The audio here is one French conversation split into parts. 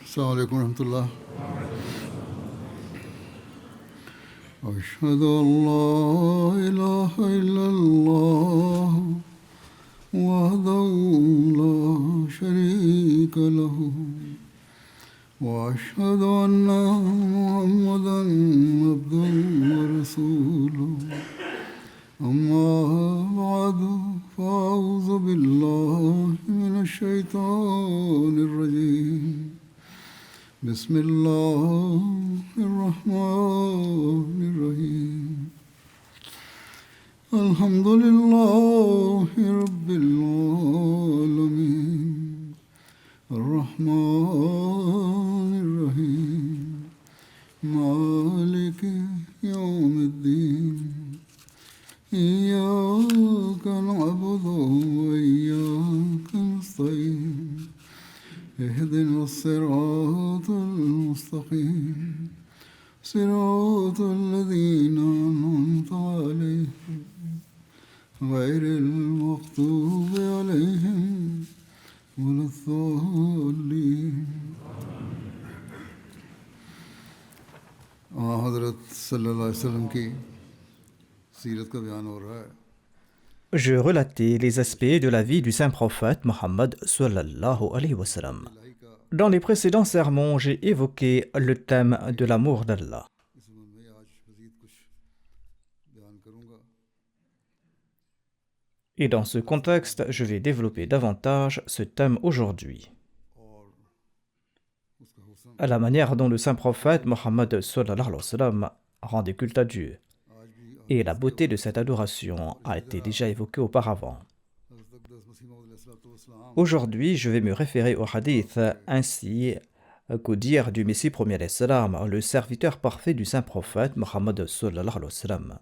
السلام عليكم ورحمة الله. أشهد أن لا إله إلا الله وحده لا شريك له وأشهد أن محمدا عبده ورسوله أما بعد فأعوذ بالله من الشيطان الرجيم بسم الله الرحمن الرحيم الحمد لله رب العالمين الرحمن الرحيم مالك يوم الدين إياك نعبد وإياك نستعين اهدنا الصراط المستقيم صراط الذين أنعمت عليهم غير المغضوب عليهم ولا الضالين. حضرت صلی اللہ علیہ وسلم کی سیرت کا بیان ہو رہا ہے. Je relatais les aspects de la vie du saint prophète Mohammed sallallahu alayhi wa sallam. Dans les précédents sermons, j'ai évoqué le thème de l'amour d'Allah. Et dans ce contexte, je vais développer davantage ce thème aujourd'hui. À la manière dont le saint prophète Mohammed sallallahu alayhi wa sallam rendait culte à Dieu. Et la beauté de cette adoration a été déjà évoquée auparavant. Aujourd'hui, je vais me référer au hadith ainsi qu'au dire du Messie premier alayhi salam, le serviteur parfait du saint prophète Mohammed sallallahu alayhi wa sallam.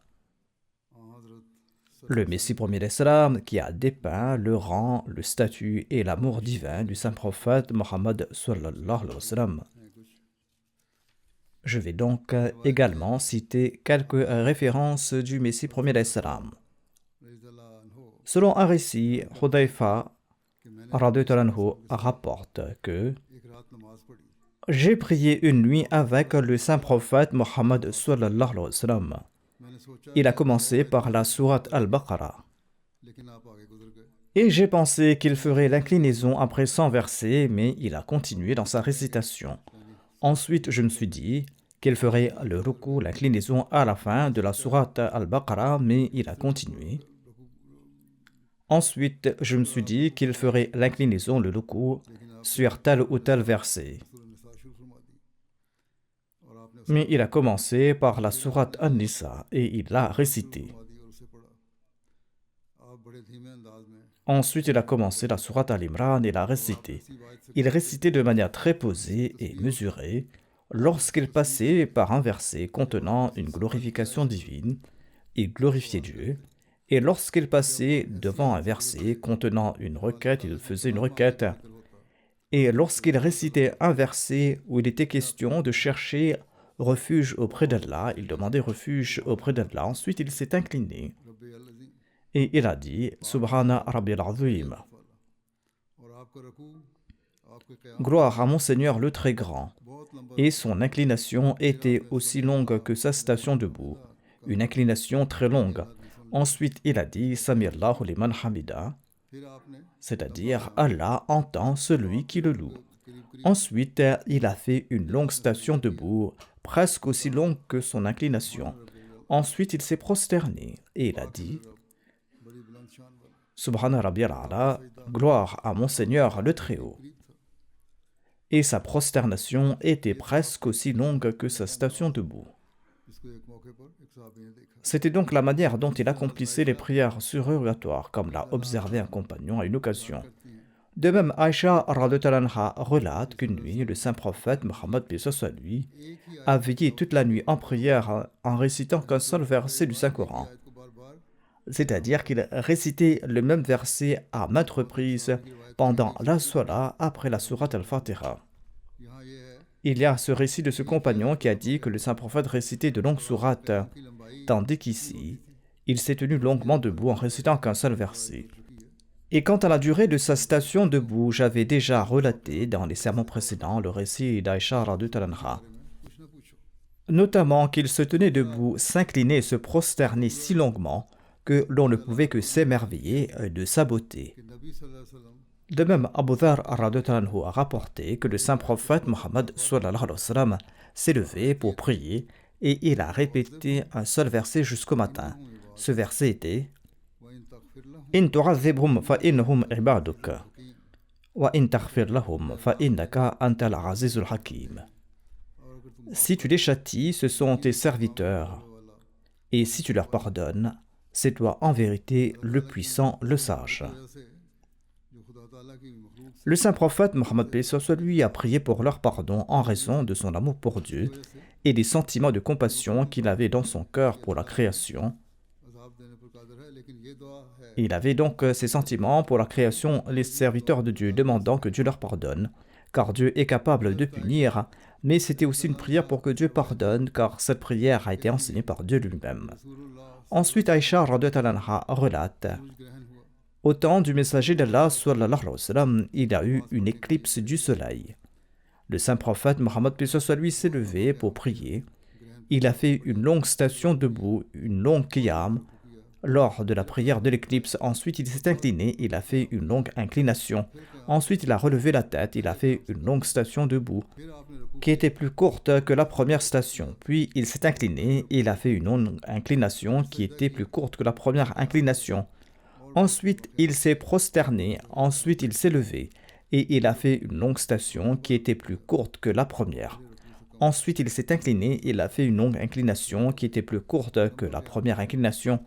Le Messie premier alayhi salam qui a dépeint le rang, le statut et l'amour divin du saint prophète Mohammed sallallahu alayhi wa sallam. Je vais donc également citer quelques références du Messie premier alayhi salam. Selon un récit, Hudayfa radhiyallahu anhu rapporte que j'ai prié une nuit avec le saint prophète Mohammed sallallahu alayhi wa sallam. Il a commencé par la sourate Al-Baqarah. Et j'ai pensé qu'il ferait l'inclinaison après 100 versets, mais il a continué dans sa récitation. Ensuite, je me suis dit qu'il ferait le ruku, l'inclinaison à la fin de la sourate Al-Baqarah, mais il a continué. Ensuite, je me suis dit qu'il ferait l'inclinaison, le ruku, sur tel ou tel verset. Mais il a commencé par la sourate An-Nisa et il l'a récité. Ensuite, il a commencé la sourate Al-Imran et l'a récité. Il récitait de manière très posée et mesurée, lorsqu'il passait par un verset contenant une glorification divine, il glorifiait Dieu, et lorsqu'il passait devant un verset contenant une requête, il faisait une requête, et lorsqu'il récitait un verset où il était question de chercher refuge auprès d'Allah, il demandait refuge auprès d'Allah, ensuite il s'est incliné, et il a dit « Subhana Rabbil Azim » Gloire à mon Seigneur le Très Grand. Et son inclination était aussi longue que sa station debout, une inclination très longue. Ensuite, il a dit « Samirallahu liman hamida », c'est-à-dire « Allah entend celui qui le loue ». Ensuite, il a fait une longue station debout, presque aussi longue que son inclination. Ensuite, il s'est prosterné et il a dit « Subhana Rabbiyal A'la, gloire à mon Seigneur le Très-Haut ». Et sa prosternation était presque aussi longue que sa station debout. C'était donc la manière dont il accomplissait les prières surrogatoires, comme l'a observé un compagnon à une occasion. De même, Aïcha radhiyallahu anha relate qu'une nuit, le saint prophète Mohammed lui a veillé toute la nuit en prière en récitant qu'un seul verset du Saint-Coran. C'est-à-dire qu'il récitait le même verset à maintes reprises pendant la Salah après la sourate Al-Fatiha. Il y a ce récit de ce compagnon qui a dit que le saint prophète récitait de longues sourates, tandis qu'ici, il s'est tenu longuement debout en récitant qu'un seul verset. Et quant à la durée de sa station debout, j'avais déjà relaté dans les sermons précédents le récit d'Aïcha radhiyallahu anha, notamment qu'il se tenait debout, s'inclinait et se prosternait si longuement que l'on ne pouvait que s'émerveiller de sa beauté. De même, Abu Dharr radhiyallahu anhu a rapporté que le saint prophète Mohammed sallallahu alayhi wa sallam s'est levé pour prier et il a répété un seul verset jusqu'au matin. Ce verset était In tu'adhibhum fa innahum ibaduk wa in taghfir lahum fa innaka antal azizul hakim. Si tu les châties, ce sont tes serviteurs, et si tu leur pardonnes, c'est toi en vérité le puissant, le sage. Le saint prophète Mohammed lui a prié pour leur pardon en raison de son amour pour Dieu et des sentiments de compassion qu'il avait dans son cœur pour la création. Il avait donc ces sentiments pour la création, les serviteurs de Dieu, demandant que Dieu leur pardonne, car Dieu est capable de punir, mais c'était aussi une prière pour que Dieu pardonne, car cette prière a été enseignée par Dieu lui-même. Ensuite, Aïcha radhiyallahu anha relate: au temps du messager d'Allah sallallahu alayhi wa sallam, il y a eu une éclipse du soleil. Le saint prophète Mohammed lui s'est levé pour prier. Il a fait une longue station debout, une longue qiyam, lors de la prière de l'éclipse. Ensuite, il s'est incliné, il a fait une longue inclination. Ensuite, il a relevé la tête, il a fait une longue station debout, qui était plus courte que la première station. Puis, il s'est incliné, il a fait une longue inclination qui était plus courte que la première inclination. Ensuite, il s'est prosterné, ensuite il s'est levé, et il a fait une longue station qui était plus courte que la première. Ensuite, il s'est incliné, il a fait une longue inclination qui était plus courte que la première inclination.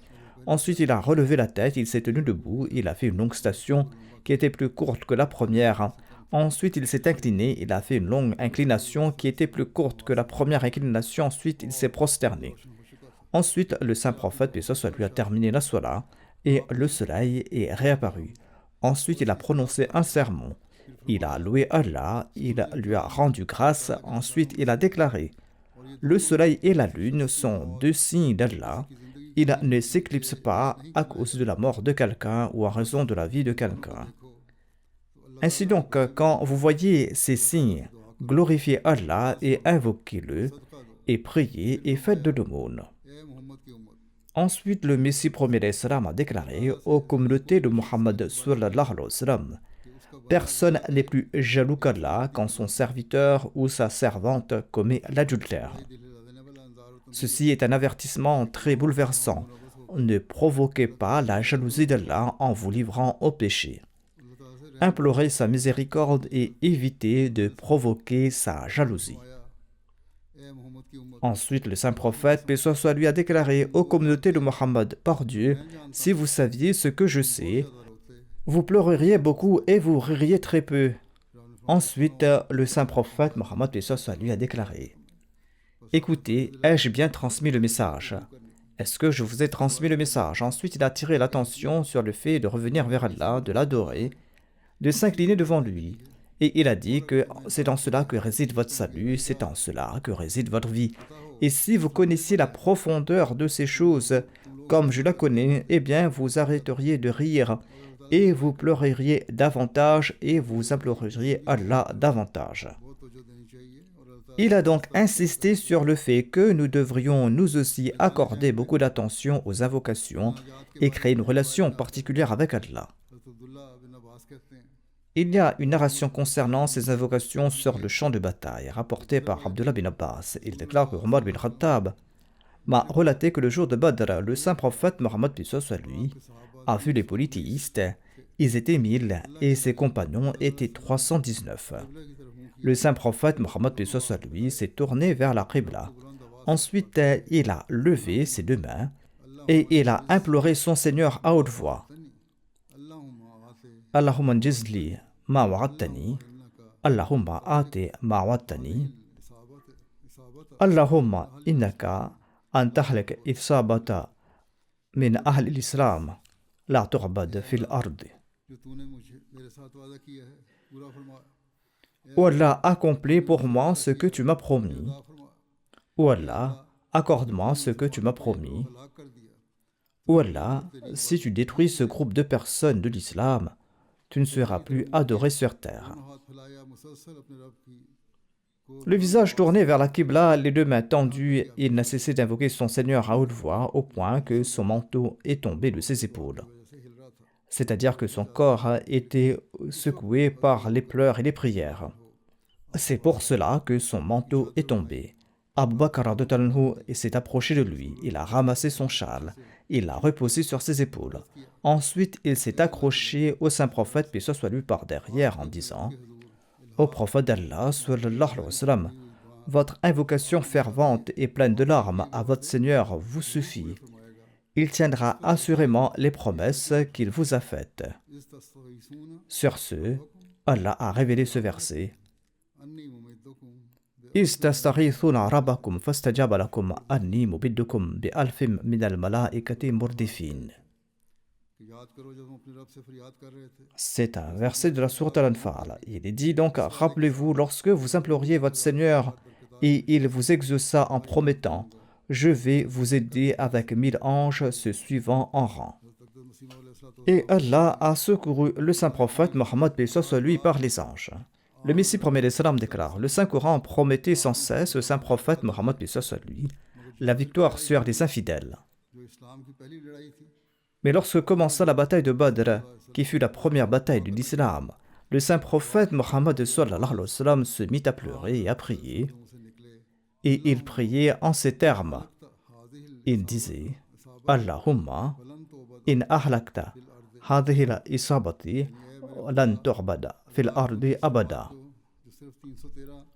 Ensuite, il a relevé la tête, il s'est tenu debout, il a fait une longue station qui était plus courte que la première. Ensuite, il s'est incliné, il a fait une longue inclination qui était plus courte que la première inclination. Ensuite, il s'est prosterné. Ensuite, le saint prophète, paix soit lui, a terminé la salat et le soleil est réapparu. Ensuite, il a prononcé un sermon. Il a loué Allah, il lui a rendu grâce. Ensuite, il a déclaré: le soleil et la lune sont deux signes d'Allah. Il ne s'éclipse pas à cause de la mort de quelqu'un ou en raison de la vie de quelqu'un. Ainsi donc, quand vous voyez ces signes, glorifiez Allah et invoquez-le, et priez et faites de l'aumône. Ensuite, le Messie premier a déclaré aux communautés de Mohammed sallallahu alayhi wa sallam: personne n'est plus jaloux qu'Allah quand son serviteur ou sa servante commet l'adultère. Ceci est un avertissement très bouleversant. Ne provoquez pas la jalousie d'Allah en vous livrant au péché. Implorez sa miséricorde et évitez de provoquer sa jalousie. Ensuite, le saint prophète, paix soit lui, a déclaré aux communautés de Mohammed: par Dieu, si vous saviez ce que je sais, vous pleureriez beaucoup et vous ririez très peu. Ensuite, le saint prophète Mohammed, paix soit lui, a déclaré: écoutez, ai-je bien transmis le message? Est-ce que je vous ai transmis le message? Ensuite, il a attiré l'attention sur le fait de revenir vers Allah, de l'adorer, de s'incliner devant lui. Et il a dit que c'est en cela que réside votre salut, c'est en cela que réside votre vie. Et si vous connaissiez la profondeur de ces choses, comme je la connais, eh bien vous arrêteriez de rire et vous pleureriez davantage et vous imploreriez Allah davantage. Il a donc insisté sur le fait que nous devrions nous aussi accorder beaucoup d'attention aux invocations et créer une relation particulière avec Allah. Il y a une narration concernant ces invocations sur le champ de bataille, rapportée par Abdullah bin Abbas. Il déclare que Omar bin Khattab m'a relaté que le jour de Badr, le saint prophète Mohammed lui a vu les polythéistes. Ils étaient 1000 et ses compagnons étaient 319. Le saint prophète Mohammed lui s'est tourné vers la Qibla. Ensuite, il a levé ses deux mains et il a imploré son Seigneur à haute voix: Allahumma njizli ma wa'adtani, Allahumma ati ma wa'adtani, Allahumma innaka an tahlak isabata min ahli l'islam la tu'bad fil ardi. Ô Allah, accomplis pour moi ce que tu m'as promis. Ô Allah, accorde-moi ce que tu m'as promis. Ô Allah, si tu détruis ce groupe de personnes de l'islam, tu ne seras plus adoré sur terre. Le visage tourné vers la Qibla, les deux mains tendues, il n'a cessé d'invoquer son Seigneur à haute voix au point que son manteau est tombé de ses épaules. C'est-à-dire que son corps a été secoué par les pleurs et les prières. C'est pour cela que son manteau est tombé. Abu Bakr radhiyallahu anhu s'est approché de lui, il a ramassé son châle, il l'a reposé sur ses épaules. Ensuite, il s'est accroché au saint prophète, paix soit lui, par derrière en disant: Ô prophète d'Allah, sallallahu alayhi wa sallam, votre invocation fervente et pleine de larmes à votre Seigneur vous suffit. Il tiendra assurément les promesses qu'il vous a faites. Sur ce, Allah a révélé ce verset. إِسْتَسْتَغِيثُونَ رَبَّكُمْ فَاسْتَجَابَ لَكُمْ أَنِّي مُمِدُّكُمْ بِأَلْفٍ مِّنَ الْمَلَائِكَةِ مُرْدِفِينَ. C'est un verset de la sourate Al-Anfal. Il est dit donc: rappelez-vous lorsque vous imploriez votre Seigneur et il vous exauça en promettant: je vais vous aider avec 1000 anges se suivant en rang. Et Allah a secouru le saint prophète Mohammed paix soit lui par les anges. Le Messie promet l'Islam déclare: le Saint-Coran promettait sans cesse au saint prophète Mohammed paix soit lui la victoire sur les infidèles. Mais lorsque commença la bataille de Badr, qui fut la première bataille de l'islam, le saint prophète Mohammed sallallahu alayhi wa sallam se mit à pleurer et à prier. Et il priait en ces termes. Il disait: Allahumma in ahlakta hadhihi al-isabati lan tu'bada fil ardi abada.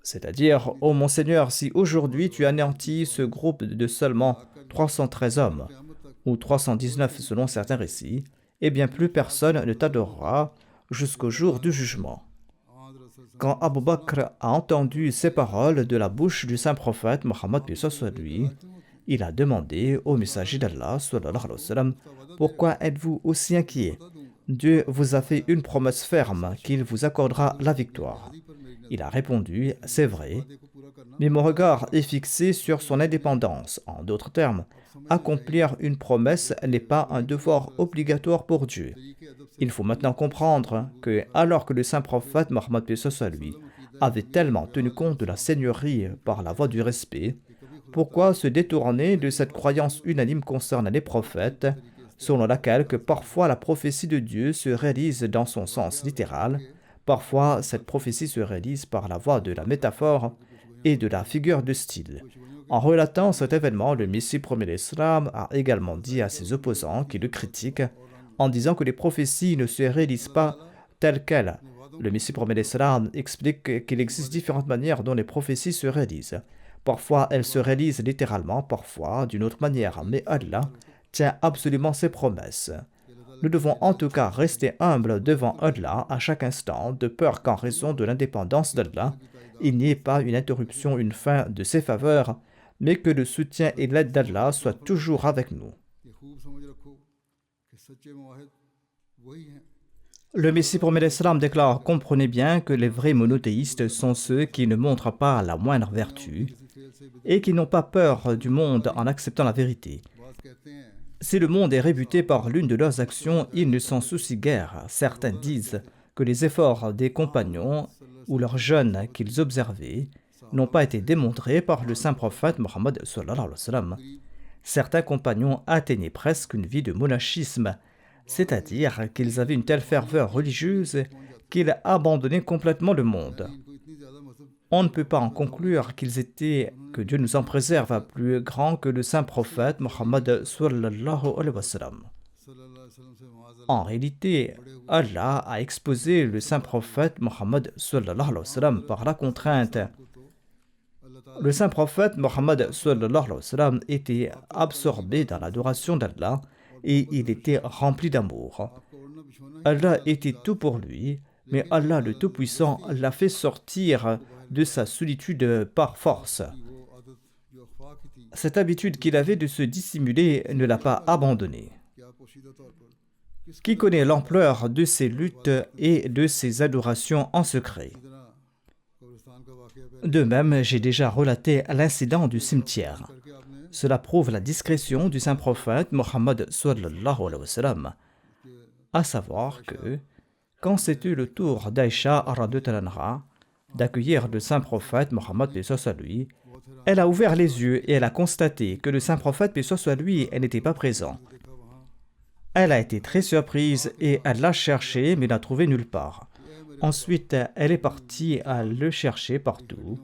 C'est-à-dire: ô mon Seigneur, si aujourd'hui tu anéantis ce groupe de seulement 313 hommes, ou 319 selon certains récits, eh bien plus personne ne t'adorera jusqu'au jour du jugement. Quand Abu Bakr a entendu ces paroles de la bouche du saint prophète Mohammed paix soit lui, il a demandé au messager d'Allah sallallahu alayhi wa sallam: pourquoi êtes-vous aussi inquiet? Dieu vous a fait une promesse ferme qu'il vous accordera la victoire. Il a répondu: c'est vrai, mais mon regard est fixé sur son indépendance. En d'autres termes, accomplir une promesse n'est pas un devoir obligatoire pour Dieu. Il faut maintenant comprendre que, alors que le saint prophète Mohammed paix soit lui avait tellement tenu compte de la seigneurie par la voie du respect, pourquoi se détourner de cette croyance unanime concernant les prophètes, selon laquelle que parfois la prophétie de Dieu se réalise dans son sens littéral, parfois cette prophétie se réalise par la voie de la métaphore et de la figure de style. En relatant cet événement, le Messie promet l'Islam a également dit à ses opposants qui le critiquent en disant que les prophéties ne se réalisent pas telles quelles. Le Messie promet l'Islam explique qu'il existe différentes manières dont les prophéties se réalisent. Parfois, elles se réalisent littéralement, parfois d'une autre manière, mais Allah tient absolument ses promesses. Nous devons en tout cas rester humbles devant Allah à chaque instant, de peur qu'en raison de l'indépendance d'Allah, il n'y ait pas une interruption, une fin de ses faveurs, mais que le soutien et l'aide d'Allah soient toujours avec nous. Le Messie promet l'Islam déclare: comprenez bien que les vrais monothéistes sont ceux qui ne montrent pas la moindre vertu et qui n'ont pas peur du monde en acceptant la vérité. Si le monde est rébuté par l'une de leurs actions, ils ne s'en soucient guère. Certains disent que les efforts des compagnons ou leurs jeûnes qu'ils observaient n'ont pas été démontrés par le saint prophète Mohammed sallallahu alayhi wa sallam. Certains compagnons atteignaient presque une vie de monachisme, c'est-à-dire qu'ils avaient une telle ferveur religieuse qu'ils abandonnaient complètement le monde. On ne peut pas en conclure qu'ils étaient, que Dieu nous en préserve, plus grands que le saint prophète Mohammed sallallahu alayhi wa sallam. En réalité, Allah a exposé le saint prophète Mohammed sallallahu alayhi wa sallam par la contrainte. Le saint prophète Mohammed sallallahu alayhi wa sallam était absorbé dans l'adoration d'Allah et il était rempli d'amour. Allah était tout pour lui, mais Allah le Tout-Puissant l'a fait sortir de sa solitude par force. Cette habitude qu'il avait de se dissimuler ne l'a pas abandonné. Qui connaît l'ampleur de ses luttes et de ses adorations en secret? De même, j'ai déjà relaté l'incident du cimetière. Cela prouve la discrétion du saint prophète Mohammed sallallahu alayhi wa sallam. À savoir que, quand c'était le tour d'Aïcha radhiyallahu anha d'accueillir le saint prophète Mohammed paix soit lui, elle a ouvert les yeux et elle a constaté que le saint prophète paix soit lui n'était pas présent. Elle a été très surprise et elle l'a cherché mais l'a trouvé nulle part. Ensuite, elle est partie à le chercher partout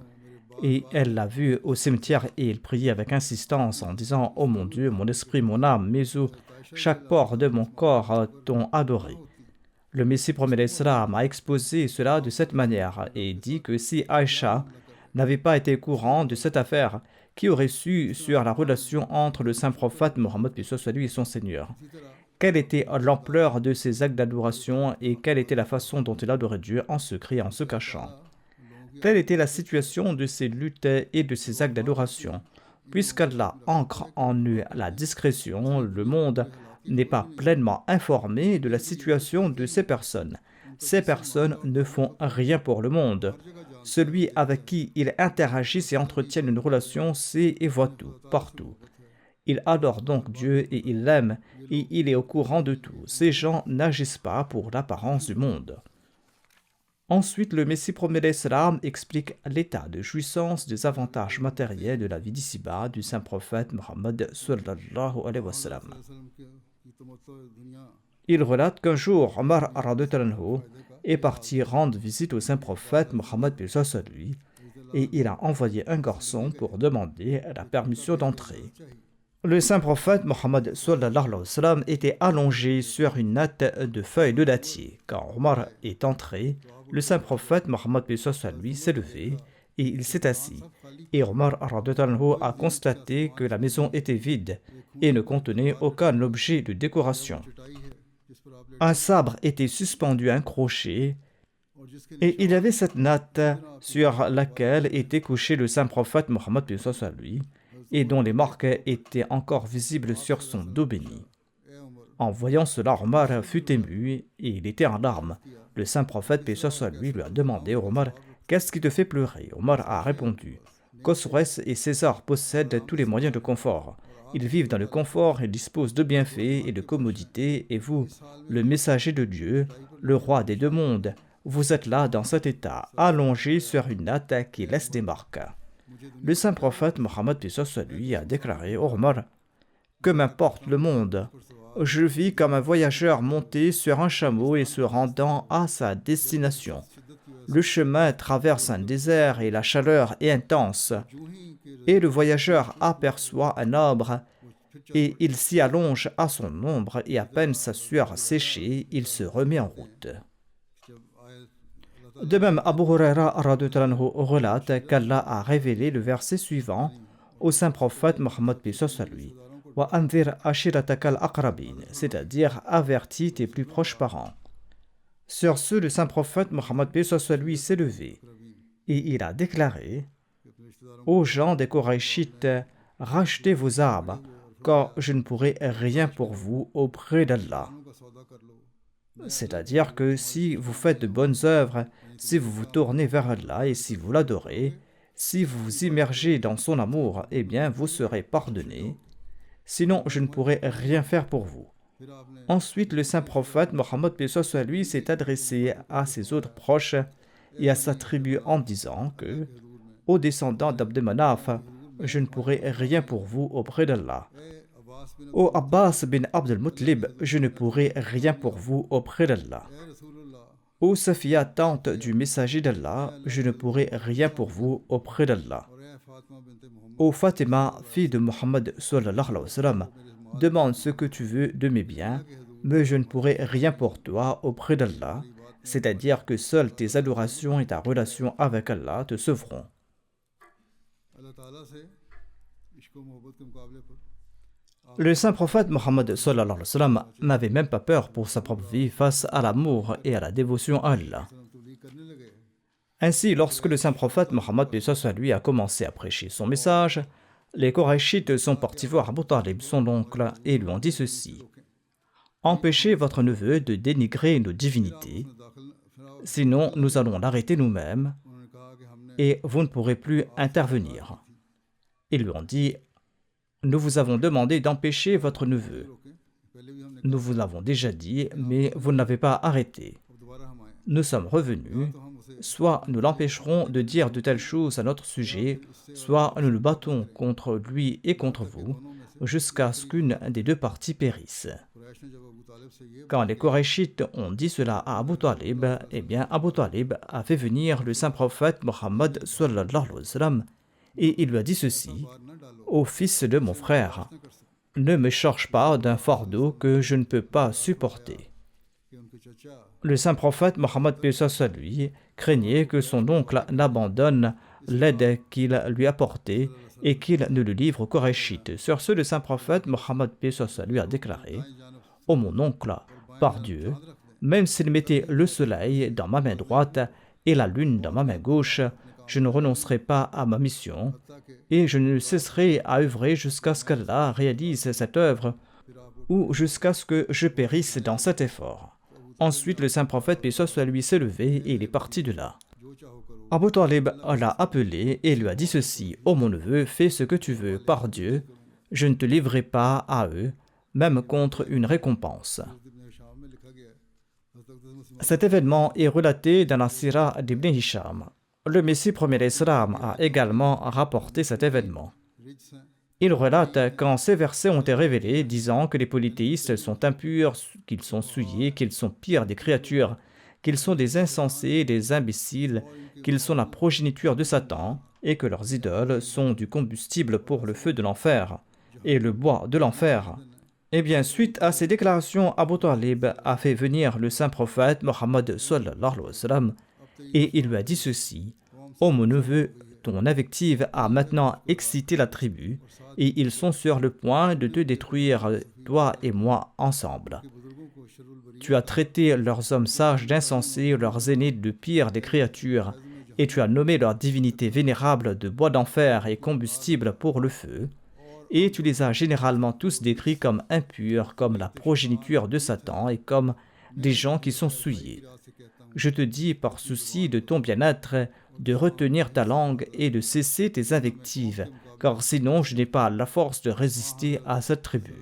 et elle l'a vu au cimetière et elle priait avec insistance en disant « Oh mon Dieu, mon esprit, mon âme, mes os, chaque pore de mon corps t'ont adoré. » Le Messie promet l'Islam a exposé cela de cette manière et dit que si Aïcha n'avait pas été au courant de cette affaire, qui aurait su sur la relation entre le saint prophète Mohammed et son Seigneur? Quelle était l'ampleur de ses actes d'adoration et quelle était la façon dont il adorait Dieu en secret et en se cachant? Telle était la situation de ses luttes et de ses actes d'adoration. Puisqu'Allah ancre en eux la discrétion, le monde n'est pas pleinement informé de la situation de ces personnes. Ces personnes ne font rien pour le monde. Celui avec qui ils interagissent et entretiennent une relation sait et voit tout, partout. Il adore donc Dieu et il l'aime et il est au courant de tout. Ces gens n'agissent pas pour l'apparence du monde. Ensuite, le Messie promet l'Islam explique l'état de jouissance des avantages matériels de la vie d'ici-bas du saint prophète Mohammed sallallahu alayhi wa sallam. Il relate qu'un jour, Omar radhiyallahu anhu est parti rendre visite au saint prophète Mohammed lui et il a envoyé un garçon pour demander la permission d'entrer. Le saint prophète Mohammed sallallahu alayhi wa sallam était allongé sur une natte de feuilles de dattier. Quand Omar est entré, le saint prophète Mohammed lui s'est levé et il s'est assis. Et Omar a constaté que la maison était vide et ne contenait aucun objet de décoration. Un sabre était suspendu à un crochet et il y avait cette natte sur laquelle était couché le saint prophète Mohammed lui et dont les marques étaient encore visibles sur son dos béni. En voyant cela, Omar fut ému et il était en larmes. Le saint prophète, paix soit lui, lui a demandé « Omar, qu'est-ce qui te fait pleurer ?» Omar a répondu « Khosroès et César possèdent tous les moyens de confort. Ils vivent dans le confort et disposent de bienfaits et de commodités, et vous, le messager de Dieu, le roi des deux mondes, vous êtes là dans cet état, allongé sur une natte qui laisse des marques. » Le saint prophète Mohammed paix soit lui a déclaré « Omar, que m'importe le monde, je vis comme un voyageur monté sur un chameau et se rendant à sa destination. Le chemin traverse un désert et la chaleur est intense. Et le voyageur aperçoit un arbre et il s'y allonge à son ombre et à peine sa sueur séchée, il se remet en route. » De même, Abu Huraira relate qu'Allah a révélé le verset suivant au saint prophète Mohammed paix soit lui. C'est-à-dire avertis tes plus proches parents. Sur ce, le saint prophète Mohammed paix soit lui s'est levé et il a déclaré aux gens des Koraïchites, rachetez vos âmes, car je ne pourrai rien pour vous auprès d'Allah. C'est-à-dire que si vous faites de bonnes œuvres, si vous vous tournez vers Allah et si vous l'adorez, si vous vous immergez dans son amour, eh bien vous serez pardonnés. Sinon, je ne pourrai rien faire pour vous. Ensuite, le saint prophète Mohammed paix soit lui s'est adressé à ses autres proches et à sa tribu en disant que, aux descendants d'Abd Manaf, je ne pourrai rien pour vous auprès d'Allah. Ô Abbas bin Abd al-Muttalib, je ne pourrai rien pour vous auprès d'Allah. Ô Safiya, tante du messager d'Allah, je ne pourrai rien pour vous auprès d'Allah. Ô Fatima, fille de Mohammed sallallahu alayhi wa sallam, demande ce que tu veux de mes biens, mais je ne pourrai rien pour toi auprès d'Allah, c'est-à-dire que seules tes adorations et ta relation avec Allah te sauveront. Le saint prophète Mohammed sallallahu alayhi wa sallam n'avait même pas peur pour sa propre vie face à l'amour et à la dévotion à Allah. Ainsi, lorsque le saint prophète Mohammed paix soit lui a commencé à prêcher son message, les Koraïchites sont partis voir Abu Talib, son oncle, et lui ont dit ceci: empêchez votre neveu de dénigrer nos divinités, sinon nous allons l'arrêter nous-mêmes. et vous ne pourrez plus intervenir. Ils lui ont dit, nous vous avons demandé d'empêcher votre neveu. Nous vous l'avons déjà dit, mais vous ne l'avez pas arrêté. Nous sommes revenus, soit nous l'empêcherons de dire de telles choses à notre sujet, soit nous nous battons contre lui et contre vous, jusqu'à ce qu'une des deux parties périsse. Quand les Korachites ont dit cela à Abu Talib, eh bien Abu Talib a fait venir le saint prophète Mohammed sallallahu alayhi wa sallam, et il lui a dit ceci: ô fils de mon frère, ne me charge pas d'un fardeau que je ne peux pas supporter. Le saint prophète Mohammed lui craignait que son oncle n'abandonne l'aide qu'il lui apportait et qu'il ne le livre aux Korachites. Sur ce, le saint prophète Mohammed lui a déclaré: ô mon oncle, par Dieu, même s'il mettait le soleil dans ma main droite et la lune dans ma main gauche, je ne renoncerai pas à ma mission et je ne cesserai à œuvrer jusqu'à ce qu'Allah réalise cette œuvre ou jusqu'à ce que je périsse dans cet effort. Ensuite, le saint prophète, paix soit lui, s'est levé et il est parti de là. Abu Talib l'a appelé et lui a dit ceci: ô mon neveu, fais ce que tu veux, par Dieu, je ne te livrerai pas à eux, même contre une récompense. Cet événement est relaté dans la Sira d'Ibn Hisham. Le Messie premier Islam a également rapporté cet événement. Il relate quand ces versets ont été révélés, disant que les polythéistes sont impurs, qu'ils sont souillés, qu'ils sont pires des créatures, qu'ils sont des insensés, des imbéciles, qu'ils sont la progéniture de Satan, et que leurs idoles sont du combustible pour le feu de l'enfer, et le bois de l'enfer. Eh bien, suite à ces déclarations, Abu Talib a fait venir le saint prophète Mohammed sallallahu alayhi wa sallam, et il lui a dit ceci: ô mon neveu, ton invective a maintenant excité la tribu, et ils sont sur le point de te détruire, toi et moi, ensemble. Tu as traité leurs hommes sages d'insensés, leurs aînés de pires des créatures, et tu as nommé leur divinité vénérable de bois d'enfer et combustible pour le feu, et tu les as généralement tous décrits comme impurs, comme la progéniture de Satan et comme des gens qui sont souillés. Je te dis, par souci de ton bien-être, de retenir ta langue et de cesser tes invectives, car sinon je n'ai pas la force de résister à cette tribu.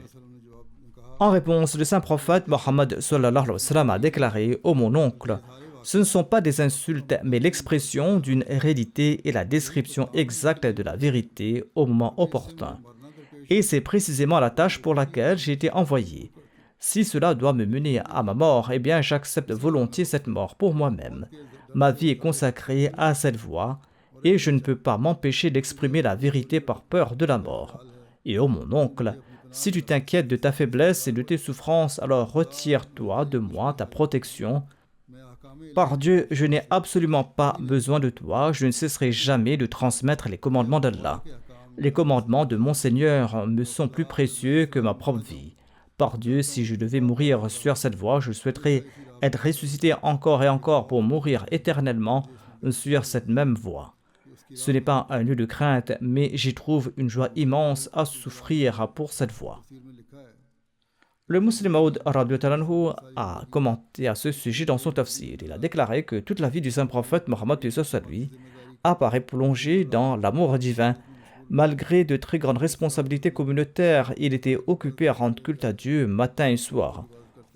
En réponse, le saint prophète Mohammed sallallahu alayhi wa sallam a déclaré: ô mon oncle, ce ne sont pas des insultes, mais l'expression d'une réalité et la description exacte de la vérité au moment opportun. Et c'est précisément la tâche pour laquelle j'ai été envoyé. Si cela doit me mener à ma mort, eh bien j'accepte volontiers cette mort pour moi-même. Ma vie est consacrée à cette voie, et je ne peux pas m'empêcher d'exprimer la vérité par peur de la mort. Et ô mon oncle, si tu t'inquiètes de ta faiblesse et de tes souffrances, alors retire-toi de moi ta protection. Par Dieu, je n'ai absolument pas besoin de toi, je ne cesserai jamais de transmettre les commandements d'Allah. Les commandements de mon Seigneur me sont plus précieux que ma propre vie. Par Dieu, si je devais mourir sur cette voie, je souhaiterais être ressuscité encore et encore pour mourir éternellement sur cette même voie. Ce n'est pas un lieu de crainte, mais j'y trouve une joie immense à souffrir pour cette voie. Le Muslim Maud a commenté à ce sujet dans son tafsir. Il a déclaré que toute la vie du saint prophète Mohammed lui apparaît plongée dans l'amour divin. Malgré de très grandes responsabilités communautaires, il était occupé à rendre culte à Dieu matin et soir.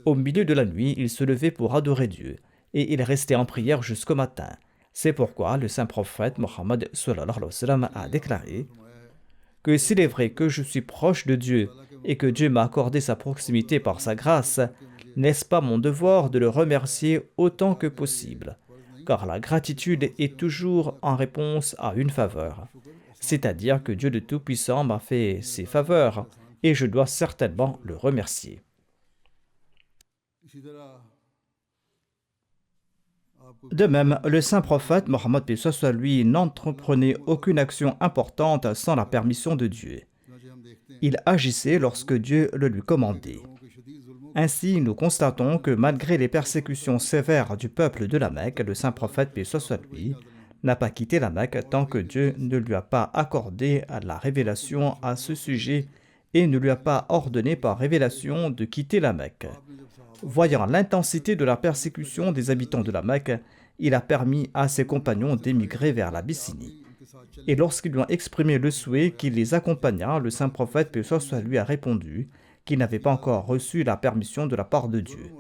Au milieu de la nuit, il se levait pour adorer Dieu, et il restait en prière jusqu'au matin. C'est pourquoi le saint prophète Mohammed a déclaré que s'il est vrai que je suis proche de Dieu et que Dieu m'a accordé sa proximité par sa grâce, n'est-ce pas mon devoir de le remercier autant que possible, car la gratitude est toujours en réponse à une faveur. C'est-à-dire que Dieu le Tout-Puissant m'a fait ses faveurs et je dois certainement le remercier. De même, le saint prophète Mohammed lui n'entreprenait aucune action importante sans la permission de Dieu. Il agissait lorsque Dieu le lui commandait. Ainsi, nous constatons que malgré les persécutions sévères du peuple de la Mecque, le saint prophète lui n'a pas quitté la Mecque tant que Dieu ne lui a pas accordé la révélation à ce sujet et ne lui a pas ordonné par révélation de quitter la Mecque. Voyant l'intensité de la persécution des habitants de la Mecque, il a permis à ses compagnons d'émigrer vers l'Abyssinie. Et lorsqu'ils lui ont exprimé le souhait qu'il les accompagnât, le saint prophète, paix soit lui, a répondu qu'il n'avait pas encore reçu la permission de la part de Dieu.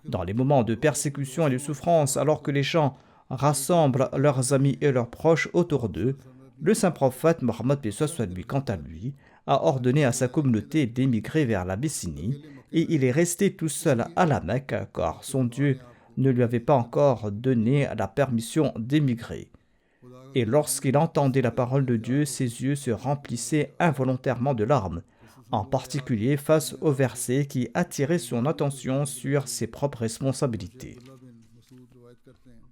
Dans les moments de persécution et de souffrance, alors que les gens rassemblent leurs amis et leurs proches autour d'eux, le saint prophète Mohammed, paix soit lui, quant à lui, a ordonné à sa communauté d'émigrer vers l'Abyssinie et il est resté tout seul à la Mecque car son Dieu ne lui avait pas encore donné la permission d'émigrer. Et lorsqu'il entendait la parole de Dieu, ses yeux se remplissaient involontairement de larmes, en particulier face au verset qui attirait son attention sur ses propres responsabilités.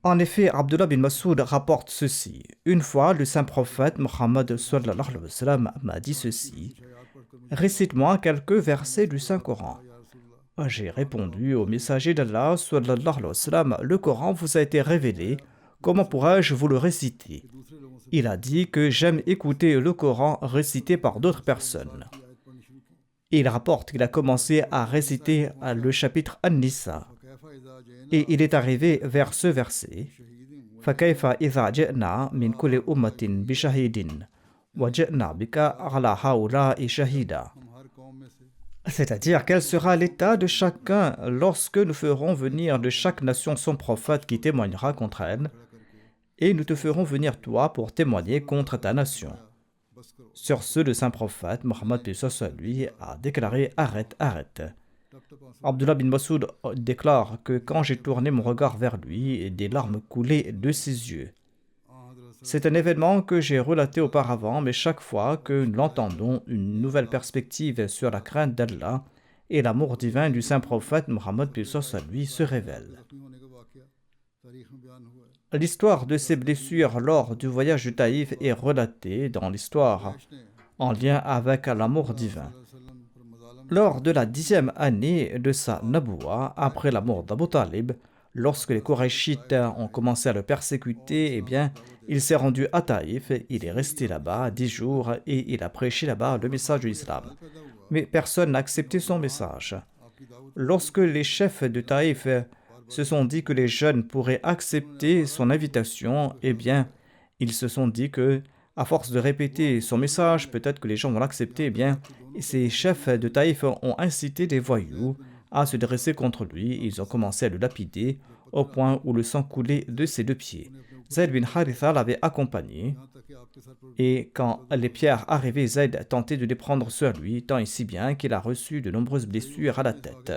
En effet, Abdullah bin Masoud rapporte ceci. Une fois, le saint prophète Mohammed sallallahu alayhi wa sallam m'a dit ceci: récite-moi quelques versets du Saint-Coran. J'ai répondu au messager d'Allah sallallahu alayhi wa sallam: le Coran vous a été révélé, comment pourrais-je vous le réciter? Il a dit que j'aime écouter le Coran récité par d'autres personnes. Il rapporte qu'il a commencé à réciter le chapitre An-Nisa. Et il est arrivé vers ce verset: فَكَيْفَ إِذَا جِئْنَا مِنْ كُلِّ أُمَّةٍ بِشَهِيدٍ وَجِئْنَا بِكَ عَلَى هَؤُلَاءِ شَهِيدًا. C'est-à-dire, quel sera l'état de chacun lorsque nous ferons venir de chaque nation son prophète qui témoignera contre elle, et nous te ferons venir toi pour témoigner contre ta nation. Sur ce, le saint prophète, Mohammed paix soit lui, a déclaré: arrête, arrête. Abdullah bin Masoud déclare que quand j'ai tourné mon regard vers lui, des larmes coulaient de ses yeux. C'est un événement que j'ai relaté auparavant, mais chaque fois que nous l'entendons, une nouvelle perspective sur la crainte d'Allah et l'amour divin du saint prophète Mohammed paix soit lui se révèle. L'histoire de ses blessures lors du voyage du Taïf est relatée dans l'histoire en lien avec l'amour divin. Lors de la 10e année de sa Naboua, après la mort d'Abu Talib, lorsque les Qurayshites ont commencé à le persécuter, il s'est rendu à Taïf, il est resté là-bas 10 jours et il a prêché là-bas le message de l'islam. Mais personne n'a accepté son message. Lorsque les chefs de Taïf se sont dit que les jeunes pourraient accepter son invitation, ils se sont dit que, à force de répéter son message, peut-être que les gens vont l'accepter. Ces chefs de Taïf ont incité les voyous à se dresser contre lui. Ils ont commencé à le lapider au point où le sang coulait de ses 2 pieds. Zayd bin Haritha l'avait accompagné et quand les pierres arrivaient, Zayd tentait de les prendre sur lui, tant et si bien qu'il a reçu de nombreuses blessures à la tête.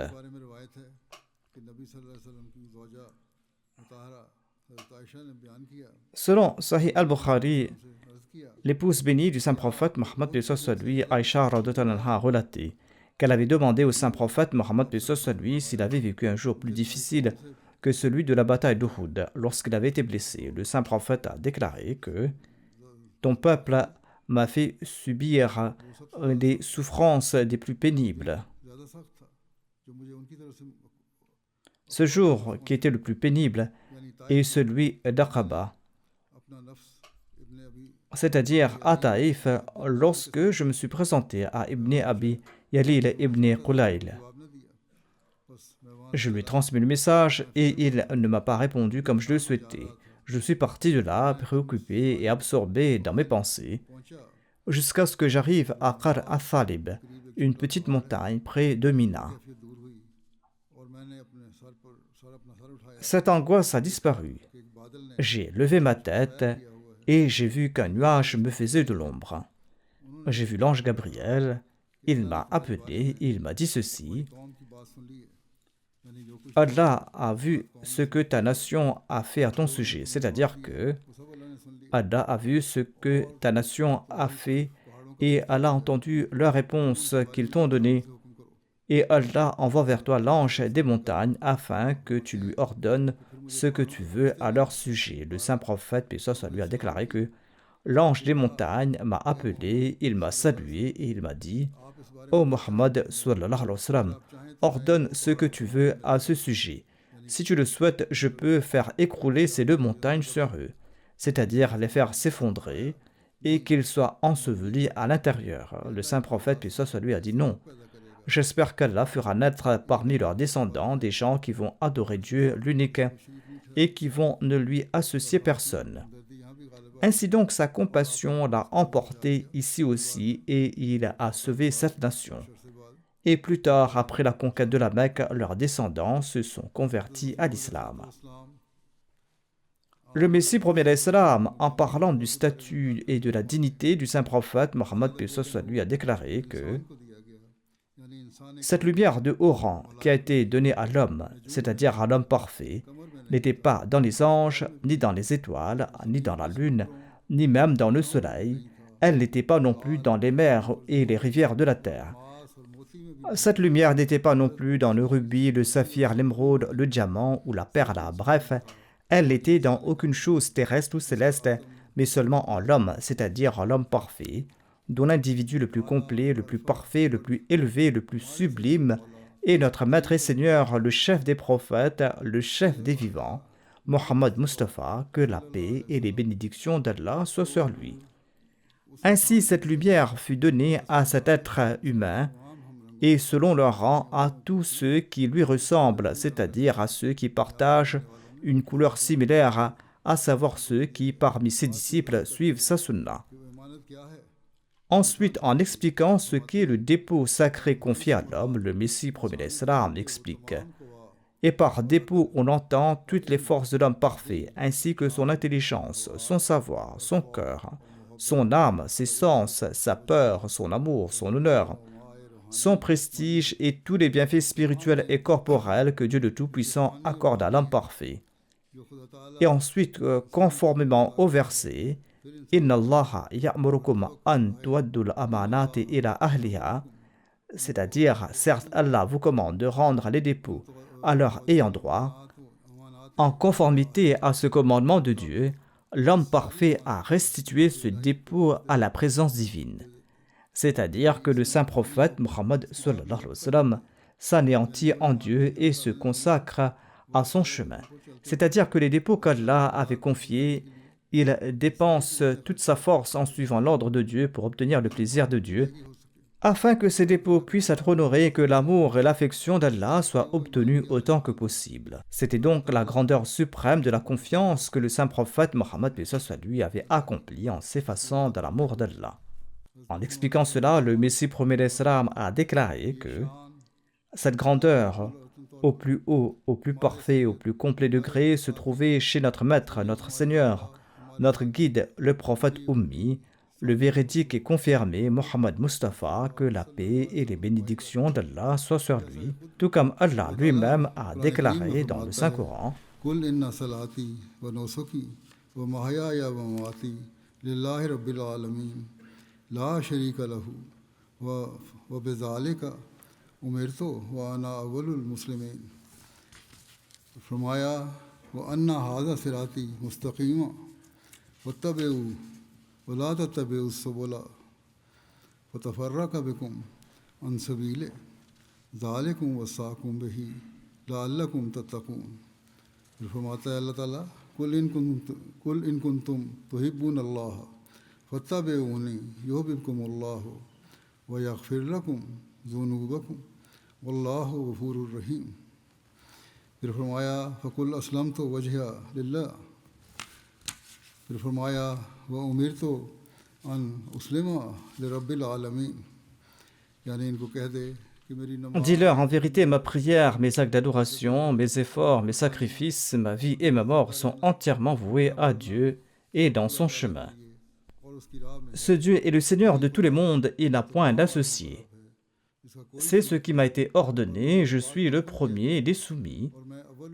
Selon Sahih al-Bukhari, l'épouse bénie du saint prophète Mohammed paix soit lui, Aïcha radhiyallahu anha, a relaté qu'elle avait demandé au saint prophète Mohammed paix soit lui s'il avait vécu un jour plus difficile que celui de la bataille d'Uhud lorsqu'il avait été blessé. Le saint prophète a déclaré que ton peuple m'a fait subir des souffrances des plus pénibles. Ce jour qui était le plus pénible est celui d'Aqaba, c'est-à-dire à Taïf, lorsque je me suis présenté à Ibn Abi Yalil ibn Qulayl. Je lui ai transmis le message et il ne m'a pas répondu comme je le souhaitais. Je suis parti de là, préoccupé et absorbé dans mes pensées, jusqu'à ce que j'arrive à Qar al-Thalib, une petite montagne près de Mina. Cette angoisse a disparu. J'ai levé ma tête et j'ai vu qu'un nuage me faisait de l'ombre. J'ai vu l'ange Gabriel, il m'a appelé, il m'a dit ceci: Allah a vu ce que ta nation a fait à ton sujet, c'est-à-dire que Allah a vu ce que ta nation a fait et Allah a entendu leur réponse qu'ils t'ont donnée. Et Allah envoie vers toi l'ange des montagnes afin que tu lui ordonnes ce que tu veux à leur sujet. Le saint prophète, paix soit lui, a déclaré que l'ange des montagnes m'a appelé, il m'a salué et il m'a dit: Ô Muhammad sallallahu alayhi wa sallam, ordonne ce que tu veux à ce sujet. Si tu le souhaites, je peux faire écrouler ces 2 montagnes sur eux, c'est-à-dire les faire s'effondrer et qu'ils soient ensevelis à l'intérieur. Le saint prophète, paix soit lui, a dit non. J'espère qu'Allah fera naître parmi leurs descendants des gens qui vont adorer Dieu l'unique et qui vont ne lui associer personne. Ainsi donc, sa compassion l'a emporté ici aussi et il a sauvé cette nation. Et plus tard, après la conquête de la Mecque, leurs descendants se sont convertis à l'islam. Le Messie premier d'Islam, en parlant du statut et de la dignité du saint prophète Mohammed lui a déclaré que cette lumière de haut rang qui a été donnée à l'homme, c'est-à-dire à l'homme parfait, n'était pas dans les anges, ni dans les étoiles, ni dans la lune, ni même dans le soleil. Elle n'était pas non plus dans les mers et les rivières de la terre. Cette lumière n'était pas non plus dans le rubis, le saphir, l'émeraude, le diamant ou la perle. Bref, elle n'était dans aucune chose terrestre ou céleste, mais seulement en l'homme, c'est-à-dire en l'homme parfait, dont l'individu le plus complet, le plus parfait, le plus élevé, le plus sublime est notre Maître et Seigneur, le chef des prophètes, le chef des vivants, Mohammed Mustafa, que la paix et les bénédictions d'Allah soient sur lui. Ainsi, cette lumière fut donnée à cet être humain et selon leur rang à tous ceux qui lui ressemblent, c'est-à-dire à ceux qui partagent une couleur similaire, à savoir ceux qui, parmi ses disciples, suivent sa sunna. Ensuite, en expliquant ce qu'est le dépôt sacré confié à l'homme, le Messie premier d'Islam explique: et par dépôt, on entend toutes les forces de l'homme parfait, ainsi que son intelligence, son savoir, son cœur, son âme, ses sens, sa peur, son amour, son honneur, son prestige et tous les bienfaits spirituels et corporels que Dieu le Tout-Puissant accorde à l'homme parfait. Et ensuite, conformément au verset, Inna Allaha ya'murukum an tu'addul amanati ila ahliha, c'est-à-dire, certes, Allah vous commande de rendre les dépôts à leur ayant droit. En conformité à ce commandement de Dieu, l'homme parfait a restitué ce dépôt à la présence divine. C'est-à-dire que le saint prophète Mohammed s'anéantit en Dieu et se consacre à son chemin. C'est-à-dire que les dépôts qu'Allah avait confiés, il dépense toute sa force en suivant l'ordre de Dieu pour obtenir le plaisir de Dieu, afin que ces dépôts puissent être honorés et que l'amour et l'affection d'Allah soient obtenus autant que possible. C'était donc la grandeur suprême de la confiance que le saint prophète Mohammed lui avait accomplie en s'effaçant de l'amour d'Allah. En expliquant cela, le Messie premier d'Islam a déclaré que cette grandeur, au plus haut, au plus parfait, au plus complet degré, se trouvait chez notre Maître, notre Seigneur, notre guide, le prophète Ummi, le véridique et confirmé Mohammed Mustafa, que la paix et les bénédictions d'Allah soient sur lui, tout comme Allah lui-même a déclaré dans le Saint-Coran: لا شريك له وبذلك أمرت وأنا أول المسلمين. فرمایا وأن هذا صراطي مستقيما واتبعوا ولا تتبعوا السبل فتفرق بكم عن سبيله ذلكم وصاكم به لعلكم تتقون. فرماتا ہے اللہ تعالیٰ قل إن كنتم تحبون الله فاتبعوني يحببكم الله ويغفر لكم ذنوبكم والله غفور رحيم. پھر فرمایا فقل اسلمت وجهي لله. پھر فرمایا وامرت ان اسلم لرب العالمین. یعنی ان کو کہہ دے کہ میری نماز. Dis-leur, en vérité, ma prière, mes actes d'adoration, mes efforts, mes sacrifices, ma vie et ma mort sont entièrement voués à Dieu et dans son chemin. Ce Dieu est le Seigneur de tous les mondes, il n'a point d'associé. C'est ce qui m'a été ordonné, je suis le premier des soumis,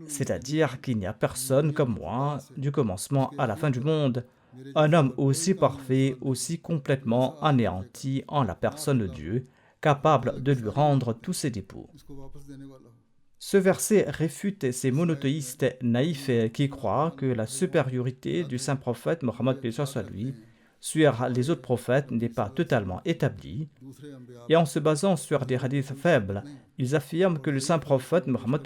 c'est-à-dire qu'il n'y a personne comme moi, du commencement à la fin du monde, un homme aussi parfait, aussi complètement anéanti en la personne de Dieu, capable de lui rendre tous ses dépôts. Ce verset réfute ces monothéistes naïfs qui croient que la supériorité du saint prophète Mohammed lui sur les autres prophètes n'est pas totalement établie, et en se basant sur des hadiths faibles, ils affirment que le saint prophète Mohammed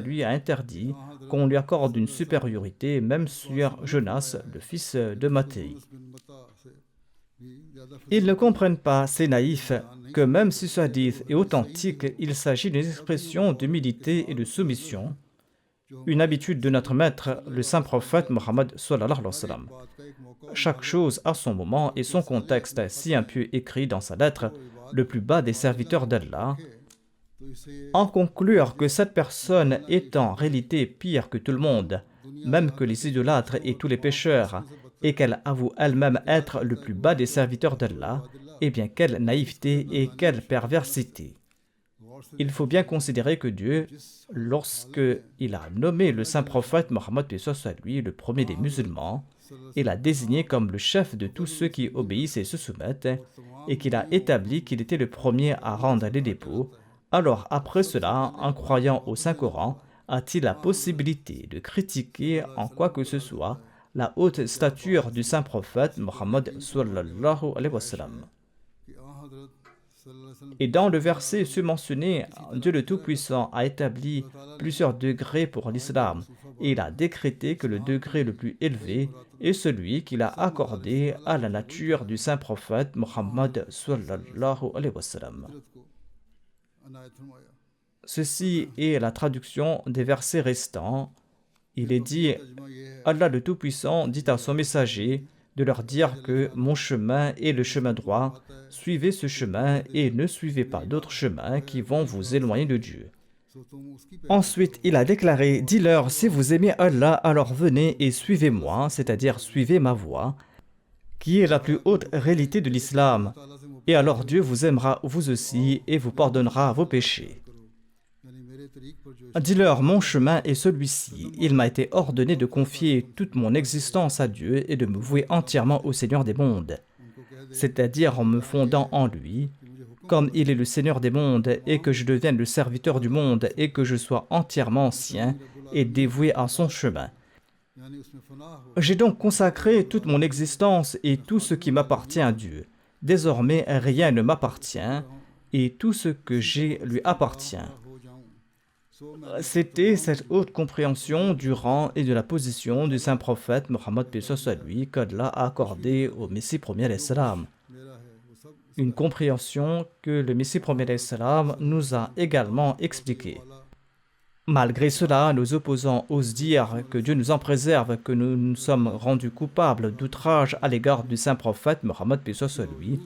lui a interdit qu'on lui accorde une supériorité même sur Jonas, le fils de Matthéi. Ils ne comprennent pas, ces naïfs, que même si ce hadith est authentique, il s'agit d'une expression d'humilité et de soumission, une habitude de notre maître, le saint prophète Mohammed sallallahu alayhi wa sallam. Chaque chose a son moment et son contexte, si un pieux écrit dans sa lettre, le plus bas des serviteurs d'Allah, en conclure que cette personne est en réalité pire que tout le monde, même que les idolâtres et tous les pécheurs, et qu'elle avoue elle-même être le plus bas des serviteurs d'Allah, eh bien quelle naïveté et quelle perversité! Il faut bien considérer que Dieu, lorsqu'il a nommé le saint prophète Mohammed paix soit lui, le premier des musulmans, il l'a désigné comme le chef de tous ceux qui obéissent et se soumettent, et qu'il a établi qu'il était le premier à rendre les dépôts. Alors après cela, un croyant au Saint-Coran a-t-il la possibilité de critiquer en quoi que ce soit la haute stature du saint prophète Mohammed sallallahu alayhi wa sallam? Et dans le verset mentionné, Dieu le Tout-Puissant a établi plusieurs degrés pour l'islam et il a décrété que le degré le plus élevé est celui qu'il a accordé à la nature du saint prophète Mohammed sallallahu alayhi wa sallam. Ceci est la traduction des versets restants. Il est dit, Allah le Tout-Puissant dit à son messager de leur dire que mon chemin est le chemin droit, suivez ce chemin et ne suivez pas d'autres chemins qui vont vous éloigner de Dieu. Ensuite, il a déclaré, dis-leur, si vous aimez Allah, alors venez et suivez-moi, c'est-à-dire suivez ma voie, qui est la plus haute réalité de l'islam, et alors Dieu vous aimera vous aussi et vous pardonnera vos péchés. Dis-leur, mon chemin est celui-ci. Il m'a été ordonné de confier toute mon existence à Dieu et de me vouer entièrement au Seigneur des mondes, c'est-à-dire en me fondant en lui, comme il est le Seigneur des mondes, et que je devienne le serviteur du monde, et que je sois entièrement sien et dévoué à son chemin. J'ai donc consacré toute mon existence et tout ce qui m'appartient à Dieu. Désormais, rien ne m'appartient, et tout ce que j'ai lui appartient. C'était cette haute compréhension du rang et de la position du saint prophète Mohammed paix soit lui qu'Allah a accordé au Messie premier alayhi salam. Une compréhension que le Messie premier alayhi salam nous a également expliquée. Malgré cela, nos opposants osent dire que Dieu nous en préserve, que nous nous sommes rendus coupables d'outrage à l'égard du saint prophète Mohammed paix soit lui,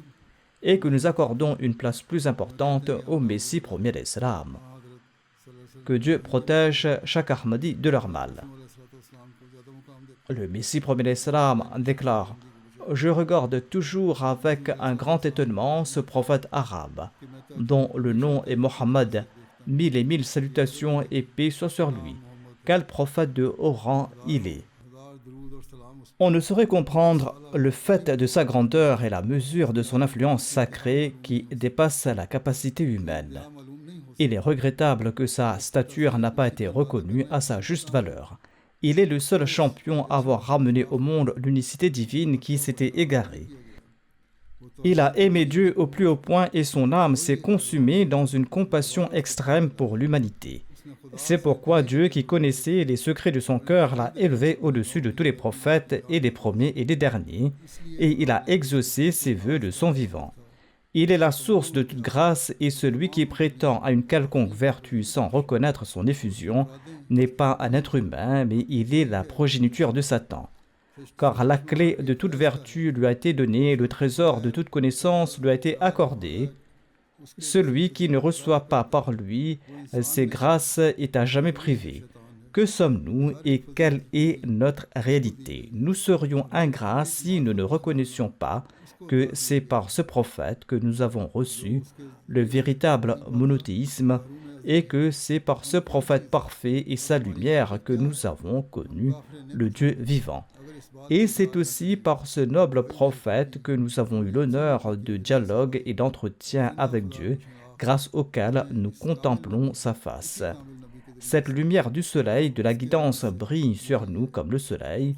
et que nous accordons une place plus importante au Messie premier alayhi salam. Que Dieu protège chaque Ahmadi de leur mal. Le Messie premier alayhi salam déclare: je regarde toujours avec un grand étonnement ce prophète arabe, dont le nom est Mohammed, 1000 et 1000 salutations et paix soient sur lui. Quel prophète de haut rang il est! On ne saurait comprendre le fait de sa grandeur et la mesure de son influence sacrée qui dépasse la capacité humaine. Il est regrettable que sa stature n'a pas été reconnue à sa juste valeur. Il est le seul champion à avoir ramené au monde l'unicité divine qui s'était égarée. Il a aimé Dieu au plus haut point et son âme s'est consumée dans une compassion extrême pour l'humanité. C'est pourquoi Dieu, qui connaissait les secrets de son cœur, l'a élevé au-dessus de tous les prophètes et des premiers et des derniers, et il a exaucé ses vœux de son vivant. Il est la source de toute grâce et celui qui prétend à une quelconque vertu sans reconnaître son effusion n'est pas un être humain, mais il est la progéniture de Satan. Car la clé de toute vertu lui a été donnée, le trésor de toute connaissance lui a été accordé. Celui qui ne reçoit pas par lui ses grâces est à jamais privé. Que sommes-nous et quelle est notre réalité? Nous serions ingrats si nous ne reconnaissions pas que c'est par ce prophète que nous avons reçu le véritable monothéisme et que c'est par ce prophète parfait et sa lumière que nous avons connu le Dieu vivant. Et c'est aussi par ce noble prophète que nous avons eu l'honneur de dialogue et d'entretien avec Dieu, grâce auquel nous contemplons sa face. Cette lumière du soleil de la guidance brille sur nous comme le soleil,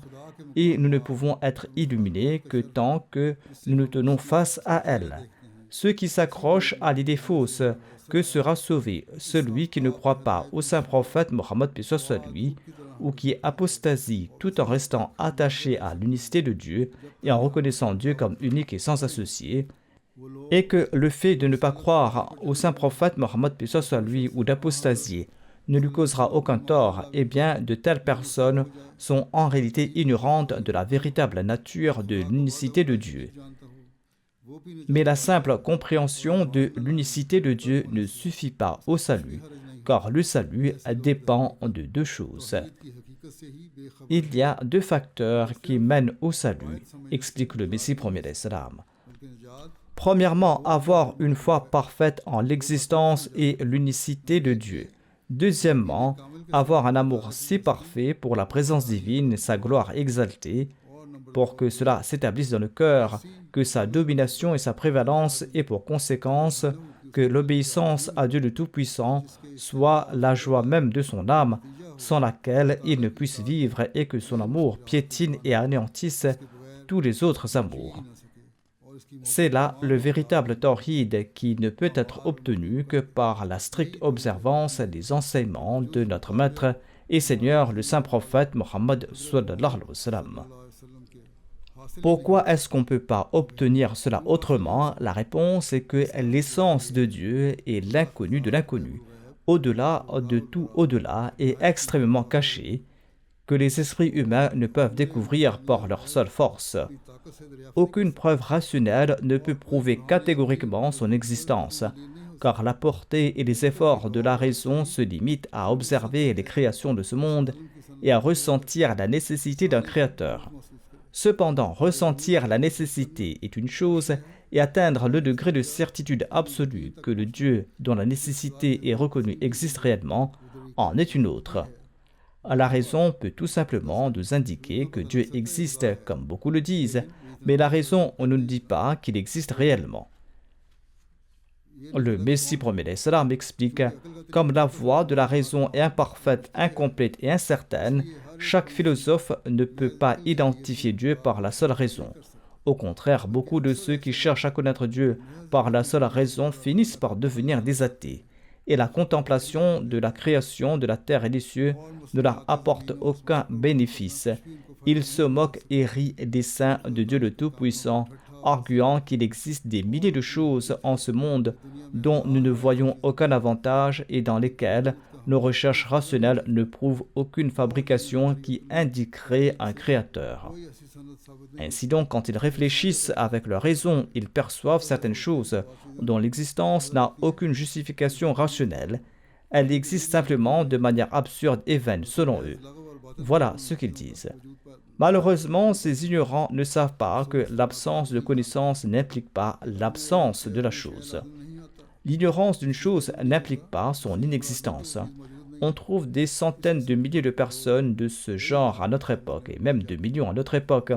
et nous ne pouvons être illuminés que tant que nous nous tenons face à elle. Ceux qui s'accrochent à l'idée fausse que sera sauvé celui qui ne croit pas au saint prophète Mohammed paix soit lui, ou qui apostasie tout en restant attaché à l'unicité de Dieu et en reconnaissant Dieu comme unique et sans associé, et que le fait de ne pas croire au saint prophète Mohammed paix soit lui ou d'apostasier ne lui causera aucun tort, eh bien de telles personnes sont en réalité ignorantes de la véritable nature de l'unicité de Dieu. Mais la simple compréhension de l'unicité de Dieu ne suffit pas au salut, car le salut dépend de deux choses. Il y a deux facteurs qui mènent au salut, explique le Messie premier d'Islam. Premièrement, avoir une foi parfaite en l'existence et l'unicité de Dieu. Deuxièmement, avoir un amour si parfait pour la présence divine et sa gloire exaltée, pour que cela s'établisse dans le cœur, que sa domination et sa prévalence aient pour conséquence que l'obéissance à Dieu le Tout-Puissant soit la joie même de son âme, sans laquelle il ne puisse vivre, et que son amour piétine et anéantisse tous les autres amours. C'est là le véritable tawhid qui ne peut être obtenu que par la stricte observance des enseignements de notre Maître et Seigneur, le saint prophète Mohammed sallallahu alayhi wa sallam. Pourquoi est-ce qu'on ne peut pas obtenir cela autrement? La réponse est que l'essence de Dieu est l'inconnu de l'inconnu, au-delà de tout au-delà, et extrêmement caché, que les esprits humains ne peuvent découvrir par leur seule force. Aucune preuve rationnelle ne peut prouver catégoriquement son existence, car la portée et les efforts de la raison se limitent à observer les créations de ce monde et à ressentir la nécessité d'un créateur. Cependant, ressentir la nécessité est une chose et atteindre le degré de certitude absolue que le Dieu dont la nécessité est reconnue existe réellement en est une autre. La raison peut tout simplement nous indiquer que Dieu existe, comme beaucoup le disent, mais la raison ne nous dit pas qu'il existe réellement. Le Messie premier d'Islam explique: comme la voie de la raison est imparfaite, incomplète et incertaine, chaque philosophe ne peut pas identifier Dieu par la seule raison. Au contraire, beaucoup de ceux qui cherchent à connaître Dieu par la seule raison finissent par devenir des athées. Et la contemplation de la création de la terre et des cieux ne leur apporte aucun bénéfice. Ils se moquent et rient des saints de Dieu le Tout-Puissant, arguant qu'il existe des milliers de choses en ce monde dont nous ne voyons aucun avantage et dans lesquelles nos recherches rationnelles ne prouvent aucune fabrication qui indiquerait un créateur. Ainsi donc, quand ils réfléchissent avec leur raison, ils perçoivent certaines choses dont l'existence n'a aucune justification rationnelle. Elle existe simplement de manière absurde et vaine selon eux. Voilà ce qu'ils disent. Malheureusement, ces ignorants ne savent pas que l'absence de connaissance n'implique pas l'absence de la chose. L'ignorance d'une chose n'implique pas son inexistence. On trouve des centaines de milliers de personnes de ce genre à notre époque, et même de millions à notre époque,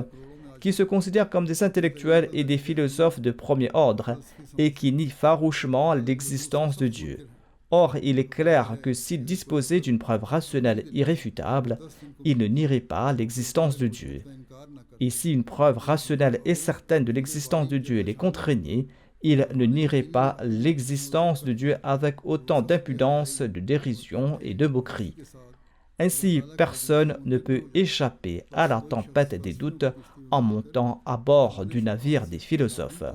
qui se considèrent comme des intellectuels et des philosophes de premier ordre, et qui nient farouchement l'existence de Dieu. Or, il est clair que s'ils disposaient d'une preuve rationnelle irréfutable, ils ne nieraient pas l'existence de Dieu. Et si une preuve rationnelle et certaine de l'existence de Dieu les contraignait, ils ne nieraient pas l'existence de Dieu avec autant d'impudence, de dérision et de moquerie. Ainsi, personne ne peut échapper à la tempête des doutes en montant à bord du navire des philosophes.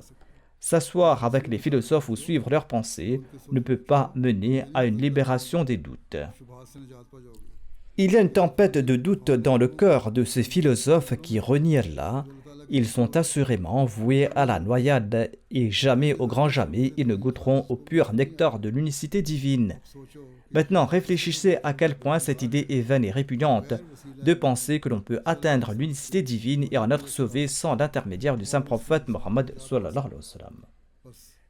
S'asseoir avec les philosophes ou suivre leurs pensées ne peut pas mener à une libération des doutes. Il y a une tempête de doute dans le cœur de ces philosophes qui renient Allah. Ils sont assurément voués à la noyade et jamais, au grand jamais, ils ne goûteront au pur nectar de l'unicité divine. Maintenant, réfléchissez à quel point cette idée est vaine et répugnante de penser que l'on peut atteindre l'unicité divine et en être sauvé sans l'intermédiaire du saint prophète Mohammed sallallahu alayhi wa sallam.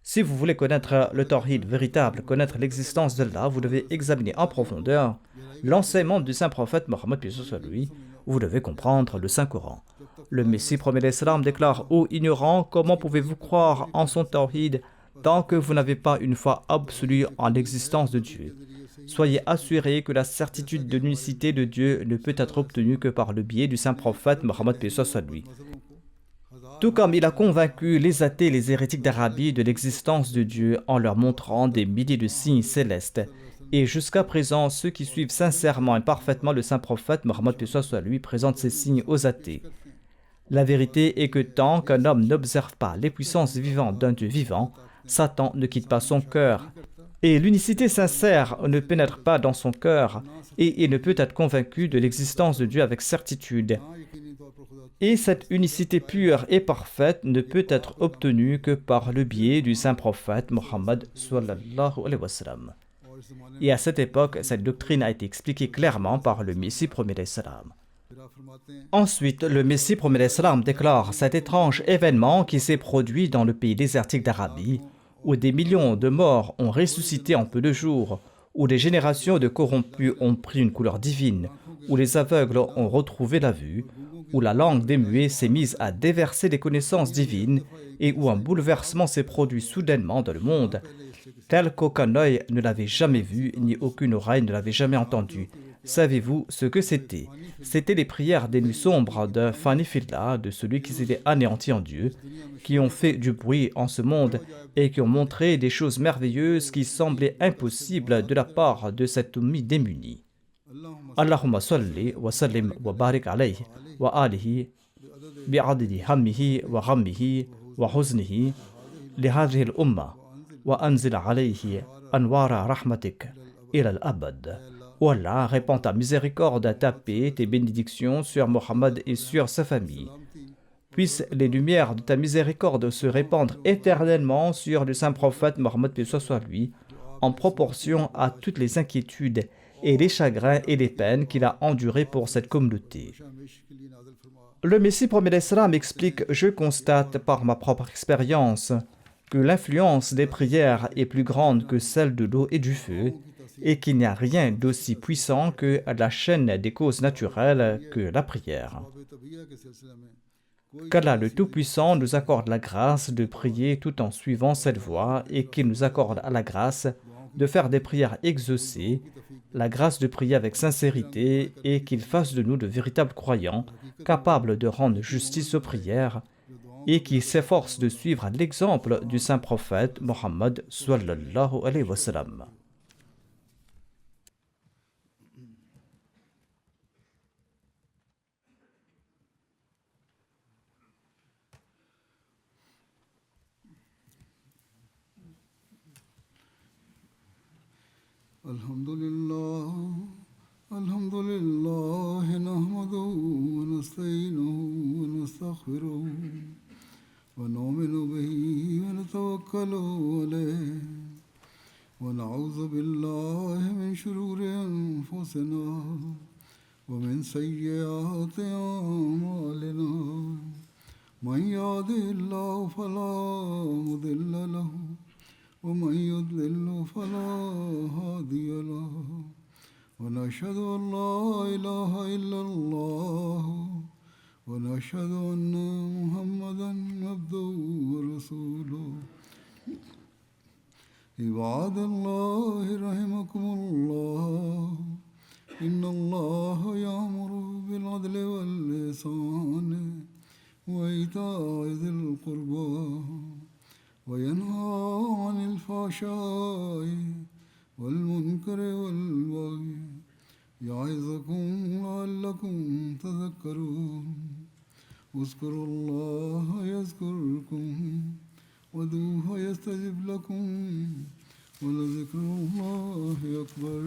Si vous voulez connaître le tawhid véritable, connaître l'existence d'Allah, vous devez examiner en profondeur l'enseignement du saint prophète Mohammed paix soit lui. Vous devez comprendre le Saint-Coran. Le Messie premier d'Islam déclare: ô ignorants, comment pouvez-vous croire en son tawhid tant que vous n'avez pas une foi absolue en l'existence de Dieu? Soyez assurés que la certitude de l'unicité de Dieu ne peut être obtenue que par le biais du saint prophète Mohammed paix soit lui. Tout comme il a convaincu les athées et les hérétiques d'Arabie de l'existence de Dieu en leur montrant des milliers de signes célestes, Et jusqu'à présent, ceux qui suivent sincèrement et parfaitement le saint prophète Mohammed soit lui présentent ces signes aux athées. La vérité est que tant qu'un homme n'observe pas les puissances vivantes d'un Dieu vivant, Satan ne quitte pas son cœur. Et l'unicité sincère ne pénètre pas dans son cœur et il ne peut être convaincu de l'existence de Dieu avec certitude. Et cette unicité pure et parfaite ne peut être obtenue que par le biais du saint prophète Mohammed sallallahu alayhi wa sallam. Et à cette époque, cette doctrine a été expliquée clairement par le Messie premier alayhi salam. Ensuite, le Messie premier alayhi salam déclare cet étrange événement qui s'est produit dans le pays désertique d'Arabie, où des millions de morts ont ressuscité en peu de jours, où des générations de corrompus ont pris une couleur divine, où les aveugles ont retrouvé la vue, où la langue des muets s'est mise à déverser des connaissances divines et où un bouleversement s'est produit soudainement dans le monde, tel qu'aucun œil ne l'avait jamais vu ni aucune oreille ne l'avait jamais entendu. Savez-vous ce que c'était? C'était les prières des nuits sombres de Fanifillah, de celui qui s'était anéanti en Dieu, qui ont fait du bruit en ce monde et qui ont montré des choses merveilleuses qui semblaient impossibles de la part de cet ummi démuni. Allahumma salli wa sallim wa barik alayhi wa alihi bi'adidi hammihi wa ghammihi wa huznihi li hadhihi al-umma wa anzil alayhi anwara rahmatik ila al-abad. Oh Allah, répands ta miséricorde, ta paix, tes bénédictions sur Mohammed et sur sa famille. Puissent les lumières de ta miséricorde se répandre éternellement sur le saint prophète Mohammed, paix soit lui, en proportion à toutes les inquiétudes et les chagrins et les peines qu'il a endurés pour cette communauté. Le Messie premier d'Islam explique: je constate par ma propre expérience que l'influence des prières est plus grande que celle de l'eau et du feu, et qu'il n'y a rien d'aussi puissant que la chaîne des causes naturelles que la prière. Qu'Allah le Tout-Puissant nous accorde la grâce de prier tout en suivant cette voie et qu'il nous accorde la grâce de faire des prières exaucées, la grâce de prier avec sincérité et qu'il fasse de nous de véritables croyants capables de rendre justice aux prières et qui s'efforcent de suivre l'exemple du saint prophète Mohammed sallallahu alayhi wa sallam. Alhamdulillah, nahmaduhu wa nasta'inuhu wa nastaghfiruh wa nu'minu bihi wa natawakkalu alayhi wa na'udhu billahi min shururi anfusina wa min sayyiati a'malina. Man yahdihillahu fala mudilla lahu ومن يضلل فلا هادي له ونشهد أن لا إله إلا الله ونشهد أن محمدا عبده ورسوله. عباد الله رحمكم الله إن الله يأمر بالعدل والإحسان وإيتاء ذي القربى وينهى عن الفحشاء والمنكر والبغي يعظكم لعلكم تذكرون. اذكروا الله يذكركم وادعوه يستجب لكم ولذكر الله أكبر.